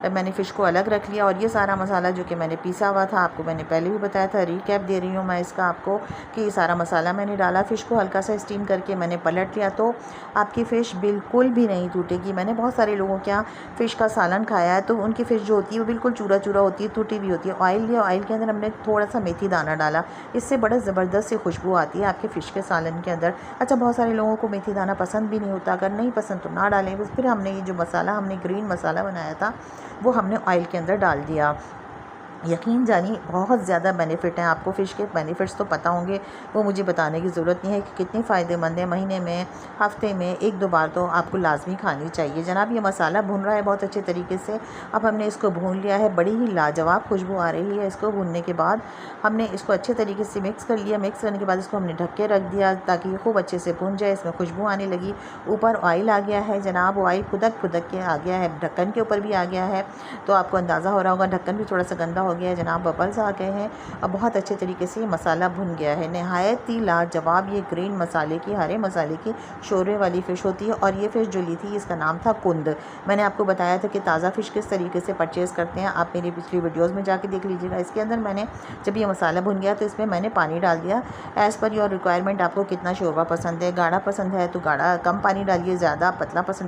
मैंने फ़िश को अलग रख लिया और ये सारा मसाला जो कि मैंने पीसा हुआ था, आपको मैंने पहले भी बताया था, रिकैप दे रही हूँ मैं इसका आपको कि ये सारा मसाला मैंने डाला। फ़िश को हल्का सा स्टीम करके मैंने पलट लिया तो आपकी फ़िश बिल्कुल भी नहीं टूटेगी। मैंने बहुत सारे लोगों के यहाँ फ़िश का सालन खाया है तो उनकी फ़िश जो होती है वो बिल्कुल चूरा चूरा होती है, टूटी हुई होती है। ऑयल लिया, ऑयल के अंदर हमने थोड़ा सा मेथी दाना डाला, इससे बड़ा ज़बरदस्त सी खुशबू आती है आपके फ़िश के सालन के अंदर। अच्छा, बहुत सारे लोगों को मेथी दाना पसंद भी नहीं होता, अगर नहीं पसंद तो ना डालें। बस फिर हमने ये जो मसाला हमने ग्रीन मसाला बनाया था वो हमने ऑयल के अंदर डाल दिया। यकीन जानिए बहुत ज़्यादा बेनिफिट हैं। आपको फ़िश के बेनिफिट्स तो पता होंगे, वो मुझे बताने की ज़रूरत नहीं है कि कितनी फ़ायदेमंद है। महीने में, हफ़्ते में 1-2 बार तो आपको लाज़मी खानी चाहिए। जनाब, ये मसाला भुन रहा है बहुत अच्छे तरीके से। अब हमने इसको भून लिया है, बड़ी ही लाजवाब खुशबू आ रही है। इसको भूनने के बाद हमने इसको अच्छे तरीके से मिक्स कर लिया। मिक्स करने के बाद इसको हमने ढक के रख दिया ताकि ये खूब अच्छे से भुन जाए। इसमें खुशबू आने लगी, ऊपर ऑयल आ गया है जनाब, ऑयल खुदक खुदक के आ गया है, ढक्कन के ऊपर भी आ गया है। तो आपको अंदाज़ा हो रहा होगा ढक्कन भी थोड़ा सा गंदा हो गया है जनाब, बबल्स आ गए हैं। अब बहुत अच्छे तरीके से ये मसाला भुन गया है। नहायत ही लाजवाब ये ग्रीन मसाले की, हरे मसाले की शोरबे वाली फ़िश होती है। और ये फ़िश जो ली थी इसका नाम था कुंद। मैंने आपको बताया था कि ताज़ा फ़िश किस तरीके से परचेज़ करते हैं, आप मेरी पिछली वीडियोज़ में जाके देख लीजिएगा। इसके अंदर मैंने जब ये मसाला भुन गया तो इसमें मैंने पानी डाल दिया। एज़ पर योर रिक्वायरमेंट, आपको कितना शोरबा पसंद है, गाढ़ा पसंद है तो गाढ़ा कम पानी डालिए, ज़्यादा पतला पसंद